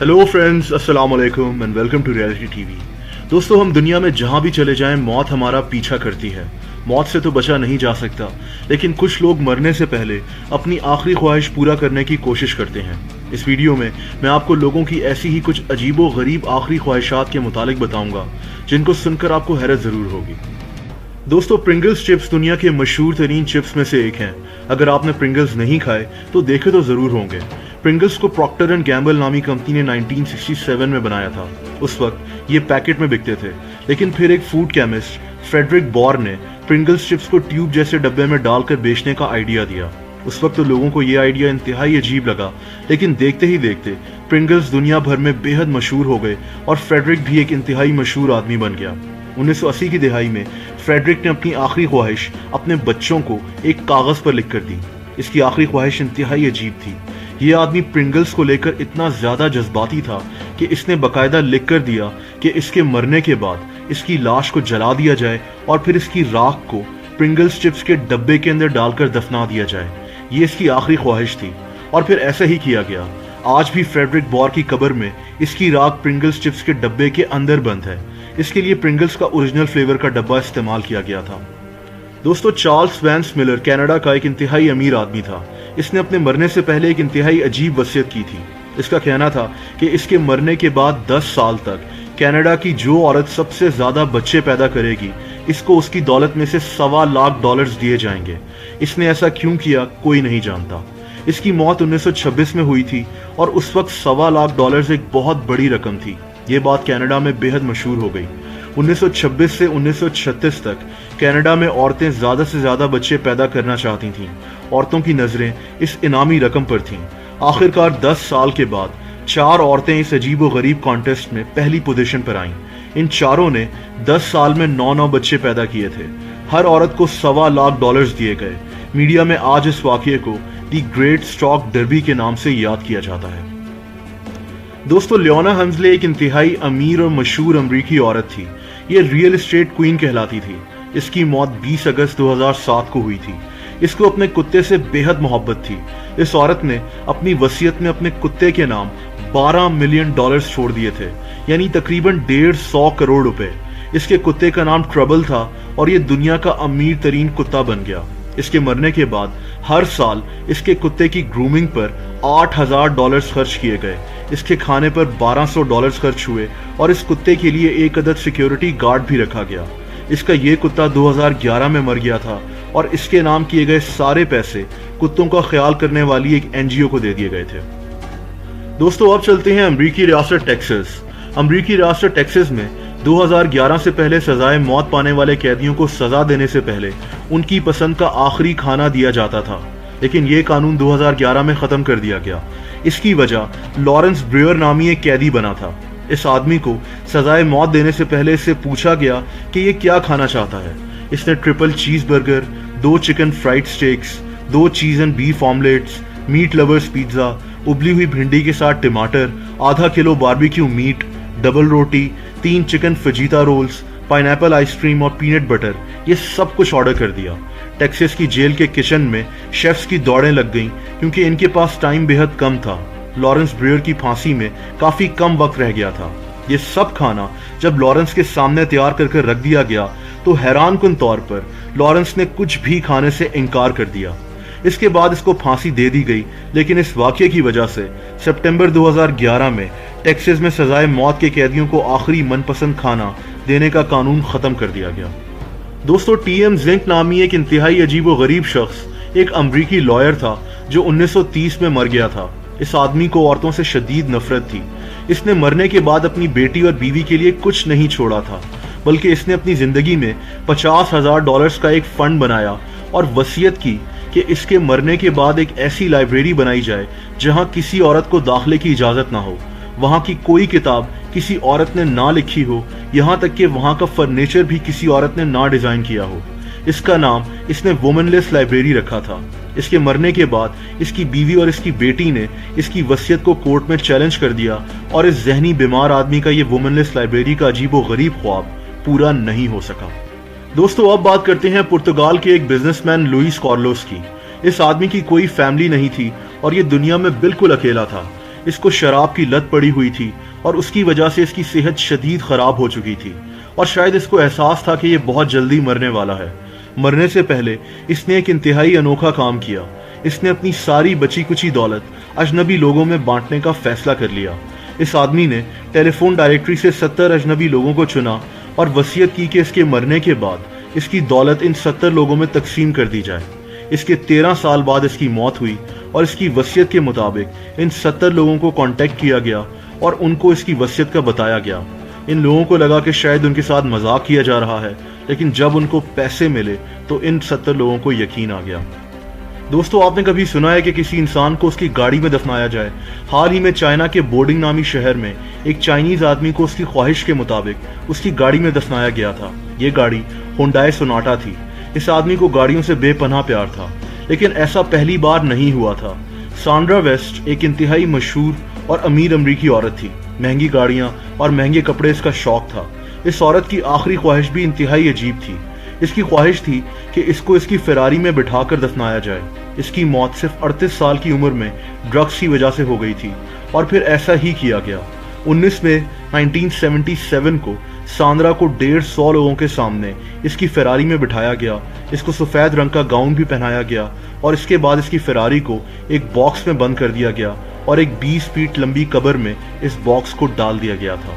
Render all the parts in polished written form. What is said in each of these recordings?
Hello friends, अस्सलाम वालेकुम and welcome to reality TV. दोस्तों, हम दुनिया में जहां भी चले जाएं मौत हमारा पीछा करती है। मौत से तो बचा नहीं जा सकता, लेकिन कुछ लोग मरने से पहले अपनी आखिरी ख्वाहिश पूरा करने की कोशिश करते हैं। इस वीडियो में मैं आपको लोगों की ऐसी ही कुछ अजीबो गरीब आखिरी ख्वाहिशात के मुतालिक बताऊंगा, जिनको सुनकर आपको हैरत ज़रूर होगी। दोस्तों, प्रिंगल्स चिप्स दुनिया के मशहूर तरीन चिप्स में से एक हैं। अगर आपने प्रिंगल्स नहीं खाए तो देखे तो ज़रूर होंगे। प्रिंगल्स को प्रॉक्टर एंड गैम्बल नामी कंपनी ने 1967 में बनाया था। उस वक्त ये पैकेट में बिकते थे, लेकिन फिर एक फूड केमिस्ट फ्रेडरिक बॉर ने प्रिंगल्स चिप्स को ट्यूब जैसे डब्बे में डालकर बेचने का आइडिया दिया। उस वक्त तो लोगों को ये आइडिया इंतहाई अजीब लगा, लेकिन देखते ही देखते प्रिंगल्स दुनिया भर में बेहद मशहूर हो गए और फ्रेडरिक भी एक इंतहाई मशहूर आदमी बन गया। 1980 की दिहाई में फ्रेडरिक ने अपनी आखिरी ख्वाहिश अपने बच्चों को एक कागज़ पर लिख कर दी। इसकी आखिरी ख्वाहिश इंतहाई अजीब थी। ये आदमी प्रिंगल्स को लेकर इतना ज़्यादा जज्बाती था कि इसने बाकायदा लिख कर दिया कि इसके मरने के बाद इसकी लाश को जला दिया जाए और फिर इसकी राख को प्रिंगल्स चिप्स के डब्बे के अंदर डालकर दफना दिया जाए। ये इसकी आखिरी ख्वाहिश थी और फिर ऐसा ही किया गया। आज भी फ्रेडरिक बॉर की कब्र में इसकी राख प्रिंगल्स चिप्स के डब्बे के अंदर बंद है। इसके लिए प्रिंगल्स का ओरिजिनल फ्लेवर का डब्बा इस्तेमाल किया गया था। दोस्तों, चार्ल्स वैंस मिलर कनाडा का एक इंतहाई अमीर आदमी था। इसने अपने मरने से पहले एक इंतहाई अजीब वसीयत की थी। इसका कहना था कि इसके मरने के बाद 10 साल तक कनाडा की जो औरत सबसे ज्यादा बच्चे पैदा करेगी, इसको उसकी दौलत में से $1.25 दिए जाएंगे। इसने ऐसा क्यों किया, कोई नहीं जानता। इसकी मौत 1926 में हुई थी और उस वक्त $1.25 एक बहुत बड़ी रकम थी। ये बात कनाडा में बेहद मशहूर हो गई। 1926 से 1936 तक कनाडा में औरतें ज़्यादा से ज़्यादा बच्चे पैदा करना चाहती थीं। औरतों की नज़रें इस इनामी रकम पर थीं। आखिरकार 10 साल के बाद 4 औरतें इस अजीब व गरीब कॉन्टेस्ट में पहली पोजीशन पर आईं। इन चारों ने 10 साल में 9 बच्चे पैदा किए थे। हर औरत को $1.25 दिए गए। मीडिया में आज इस वाक़ये को दी ग्रेट स्टॉक डर्बी के नाम से याद किया जाता है। दोस्तों, लियोना हंसले एक इंतहाई अमीर और मशहूर अमरीकी औरत थी। ये रियल एस्टेट क्वीन कहलाती थी। इसकी मौत 20 अगस्त 2007 को हुई थी। इसको अपने कुत्ते से बेहद मोहब्बत थी। इस औरत ने अपनी वसीयत में अपने कुत्ते के नाम $12 मिलियन छोड़ दिए थे, यानी तकरीबन 150 करोड़ रुपए। इसके कुत्ते का नाम ट्रबल था और ये दुनिया का अमीर तरीन कुत्ता बन गया। इसके मरने के बाद हर साल इसके कुत्ते की ग्रूमिंग पर $8,000 खर्च किए गए। इसके खाने पर $1,200 खर्च हुए और इस कुत्ते के लिए एक अदद सिक्योरिटी गार्ड भी रखा गया। इसका ये कुत्ता 2011 में मर गया था और इसके नाम किए गए सारे पैसे कुत्तों का ख्याल करने वाली एक NGO को दे दिए गए थे। दोस्तों, अब चलते हैं अमरीकी रियासत टेक्सास। अमरीकी रियासत टेक्सास में 2011 से पहले सजाए मौत पाने वाले कैदियों को सजा देने से पहले उनकी पसंद का आखिरी खाना दिया जाता था, लेकिन ये कानून 2011 में ख़त्म कर दिया गया। इसकी वजह लॉरेंस ब्रेयर नामी एक कैदी बना था। इस आदमी को सजाए मौत देने से पहले इससे पूछा गया कि ये क्या खाना चाहता है। इसने triple cheese burger, 2 chicken fried steaks, 2 cheese and beef omelettes, meat lovers pizza, उबली हुई भिंडी के साथ टमाटर, आधा किलो बारबेक्यू मीट, डबल रोटी, 3 chicken fajita rolls, pineapple ice cream और पीनट बटर, ये सब कुछ ऑर्डर कर दिया। टेक्सास की जेल के किचन में शेफ्स की दौड़ें लग गईं, क्योंकि इनके पास टाइम बेहद कम था। लॉरेंस ब्रेयर की फांसी में काफ़ी कम वक्त रह गया था। ये सब खाना जब लॉरेंस के सामने तैयार कर रख दिया गया तो हैरानकुन तौर पर लॉरेंस ने कुछ भी खाने से इनकार कर दिया। इसके बाद इसको फांसी दे दी गई, लेकिन इस वाक़ये की वजह से सितंबर 2011 में टेक्सास में सजाए मौत के कैदियों को आखिरी मनपसंद खाना देने का कानून ख़त्म कर दिया गया। दोस्तों, TM जिंक नामी एक इंतहाई अजीब व गरीब शख्स एक अमरीकी लॉयर था जो 1930 में मर गया था। इस आदमी को औरतों से शदीद नफरत थी। इसने मरने के बाद अपनी बेटी और बीवी के लिए कुछ नहीं छोड़ा था, बल्कि इसने अपनी ज़िंदगी में $50,000 का एक फ़ंड बनाया और वसीयत की कि इसके मरने के बाद एक ऐसी लाइब्रेरी बनाई जाए जहां किसी औरत को दाखिले की इजाज़त ना हो, वहां की कोई किताब किसी औरत ने ना लिखी हो, यहाँ तक कि वहाँ का फर्नीचर भी किसी औरत ने ना डिज़ाइन किया हो। इसका नाम इसने वुमनलेस लाइब्रेरी रखा था। इसके मरने के बाद इसकी बीवी और इसकी बेटी ने इसकी वसीयत को कोर्ट में चैलेंज कर दिया और इस जहनी बीमार आदमी का ये वुमनलेस लाइब्रेरी का अजीबो गरीब ख्वाब पूरा नहीं हो सका। दोस्तों, अब बात करते हैं पुर्तगाल के एक बिजनेसमैन लुइस कार्लोस की। इस आदमी की कोई फैमिली नहीं थी और ये दुनिया में बिल्कुल अकेला था। اس کو شراب کی لت پڑی ہوئی تھی اور اس کی وجہ سے اس کی صحت شدید خراب ہو چکی تھی، اور شاید اس کو احساس تھا کہ یہ بہت جلدی مرنے والا ہے۔ مرنے سے پہلے اس نے ایک انتہائی انوکھا کام کیا۔ اس نے اپنی ساری بچی کچی دولت اجنبی لوگوں میں بانٹنے کا فیصلہ کر لیا۔ اس آدمی نے ٹیلی فون ڈائریکٹری سے 70 اجنبی لوگوں کو چنا اور وصیت کی کہ اس کے مرنے کے بعد اس کی دولت ان 70 لوگوں میں تقسیم کر دی جائے۔ اس کے 13 سال بعد اس کی موت ہوئی اور اس کی وصیت کے مطابق ان 70 لوگوں کو کانٹیکٹ کیا گیا اور ان کو اس کی وصیت کا بتایا گیا۔ ان لوگوں کو لگا کہ شاید ان کے ساتھ مذاق کیا جا رہا ہے، لیکن جب ان کو پیسے ملے تو ان 70 لوگوں کو یقین آ گیا۔ دوستو، آپ نے کبھی سنا ہے کہ کسی انسان کو اس کی گاڑی میں دفنایا جائے؟ حال ہی میں چائنا کے بورڈنگ نامی شہر میں ایک چائنیز آدمی کو اس کی خواہش کے مطابق اس کی گاڑی میں دفنایا گیا تھا۔ یہ گاڑی ہونڈائی سوناٹا تھی۔ اس آدمی کو گاڑیوں سے بے پناہ پیار تھا، لیکن ایسا پہلی بار نہیں ہوا تھا۔ سانڈرا ویسٹ ایک انتہائی مشہور اور امیر امریکی عورت تھی۔ مہنگی گاڑیاں اور مہنگے کپڑے اس کا شوق تھا۔ اس عورت کی آخری خواہش بھی انتہائی عجیب تھی۔ اس کی خواہش تھی کہ اس کو اس کی فراری میں بٹھا کر دفنایا جائے۔ اس کی موت صرف 38 سال کی عمر میں ڈرگز کی وجہ سے ہو گئی تھی، اور پھر ایسا ہی کیا گیا۔ 19 مئی 1977 کو ساندرا کو 150 لوگوں کے سامنے اس کی فراری میں بٹھایا گیا۔ اس کو سفید رنگ کا گاؤن بھی پہنایا گیا، اور اس کے بعد اس کی فراری کو ایک باکس میں بند کر دیا گیا اور ایک 20 فیٹ لمبی قبر میں اس باکس کو ڈال دیا گیا تھا۔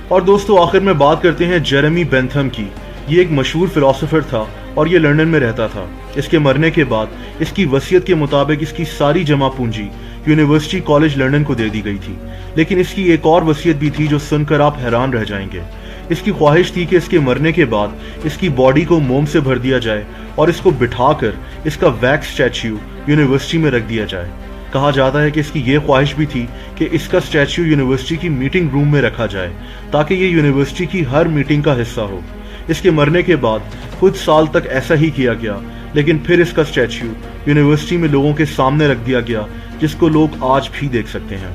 اور دوستو، آخر میں بات کرتے ہیں جیریمی بینتھم کی۔ یہ ایک مشہور فلسفر تھا اور یہ لندن میں رہتا تھا۔ اس کے مرنے کے بعد اس کی وصیت کے مطابق اس کی ساری جمع پونجی یونیورسٹی کالج لندن کو دے دی گئی تھی، لیکن اس کی ایک اور وصیت بھی تھی جو سن کر آپ حیران رہ جائیں گے۔ اس کی خواہش تھی کہ اس کے مرنے کے بعد اس کی باڈی کو موم سے بھر دیا جائے اور اس کو بٹھا کر اس کا ویکس اسٹیچو یونیورسٹی میں رکھ دیا جائے۔ کہا جاتا ہے کہ اس کی یہ خواہش بھی تھی کہ اس کا اسٹیچو یونیورسٹی کی میٹنگ روم میں رکھا جائے تاکہ یہ یونیورسٹی کی ہر میٹنگ کا حصہ ہو۔ اس کے مرنے کے بعد کچھ سال تک ایسا ہی کیا گیا، لیکن پھر اس کا اسٹیچو یونیورسٹی میں لوگوں کے سامنے رکھ دیا گیا، جس کو لوگ آج بھی دیکھ سکتے ہیں۔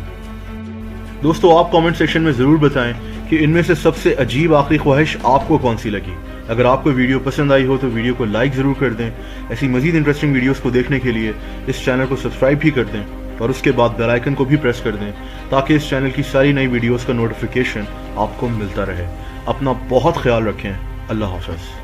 دوستو، آپ کامنٹ سیکشن میں ضرور بتائیں کہ ان میں سے سب سے عجیب آخری خواہش آپ کو کون سی لگی۔ اگر آپ کو ویڈیو پسند آئی ہو تو ویڈیو کو لائک ضرور کر دیں۔ ایسی مزید انٹرسٹنگ ویڈیوز کو دیکھنے کے لیے اس چینل کو سبسکرائب بھی کر دیں، اور اس کے بعد بیل آئیکن کو بھی پریس کر دیں تاکہ اس چینل کی ساری نئی ویڈیوز کا نوٹیفیکیشن آپ کو ملتا رہے۔ اپنا بہت خیال رکھیں۔ اللہ حافظ۔